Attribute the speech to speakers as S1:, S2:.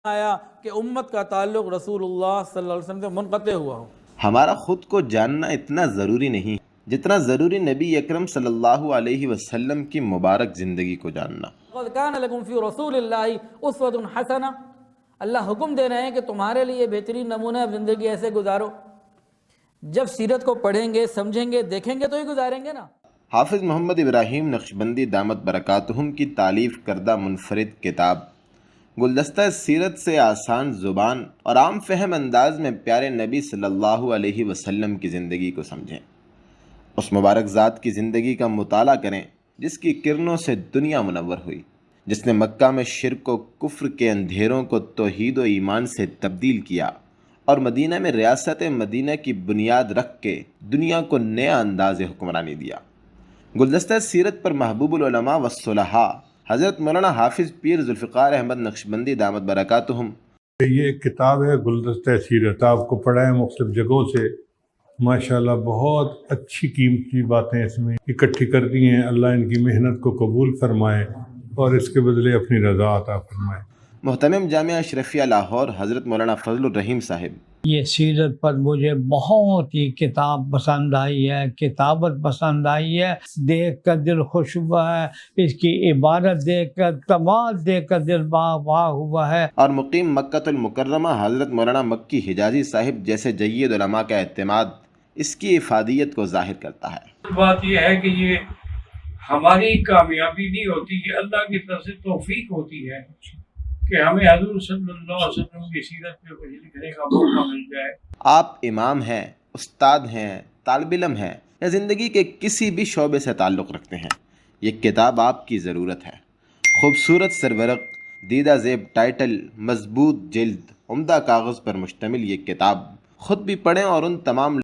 S1: آیا کہ امت کا تعلق رسول اللہ صلی اللہ علیہ وسلم سے منقطع ہوا ہو۔
S2: ہمارا خود کو جاننا اتنا ضروری نہیں جتنا ضروری نبی اکرم صلی اللہ علیہ وسلم کی مبارک زندگی کو جاننا۔
S1: قَدْ كَانَ لَكُمْ فِي رَسُولِ اللَّهِ أُسْوَةٌ حَسَنَةٌ، اللہ حکم دے رہے ہیں کہ تمہارے لیے بہترین نمونہ ہے، زندگی ایسے گزارو۔ جب سیرت کو پڑھیں گے، سمجھیں گے، دیکھیں گے تو ہی گزاریں گے نا۔
S2: حافظ محمد ابراہیم نقشبندی دامت برکاتہم کی تالیف کردہ منفرد کتاب گلدستہ سیرت سے آسان زبان اور عام فہم انداز میں پیارے نبی صلی اللہ علیہ وسلم کی زندگی کو سمجھیں، اس مبارک ذات کی زندگی کا مطالعہ کریں جس کی کرنوں سے دنیا منور ہوئی، جس نے مکہ میں شرک و کفر کے اندھیروں کو توحید و ایمان سے تبدیل کیا اور مدینہ میں ریاست مدینہ کی بنیاد رکھ کے دنیا کو نیا انداز حکمرانی دیا۔ گلدستہ سیرت پر محبوب العلماء والصلحاء حضرت مولانا حافظ پیر ذوالفقار احمد نقشبندی دامت برکاتہم۔
S3: یہ ایک کتاب ہے گلدستہ سیرت، آپ کو پڑھا ہے مختلف جگہوں سے، ماشاءاللہ بہت اچھی قیمتی باتیں اس میں اکٹھی کر دی ہیں۔ اللہ ان کی محنت کو قبول فرمائے اور اس کے بدلے اپنی رضا عطا فرمائے۔
S2: محتمم جامعہ اشرفیہ لاہور حضرت مولانا فضل الرحیم صاحب۔
S4: یہ سیرت پر مجھے بہت ہی کتاب پسند آئی ہے، کتابت پسند آئی ہے، دیکھ کر دل خوش ہوا ہے، اس کی عبارت دیکھ کر، تمام دیکھ کر دل باغ ہوا ہے۔
S2: اور مقیم مکہ المکرمہ حضرت مولانا مکی حجازی صاحب جیسے جید علماء کا اعتماد اس کی افادیت کو ظاہر کرتا ہے۔
S5: بات یہ ہے کہ یہ ہماری کامیابی نہیں ہوتی، یہ اللہ کی طرف سے توفیق ہوتی ہے کہ ہمیں حضور صلی اللہ علیہ وسلم کی سیرت پہ کچھ لکھنے کا موقع مل جائے۔
S2: آپ امام ہیں، استاد ہیں، طالب علم ہیں یا زندگی کے کسی بھی شعبے سے تعلق رکھتے ہیں، یہ کتاب آپ کی ضرورت ہے۔ خوبصورت سرورق، دیدہ زیب ٹائٹل، مضبوط جلد، عمدہ کاغذ پر مشتمل یہ کتاب خود بھی پڑھیں اور ان تمام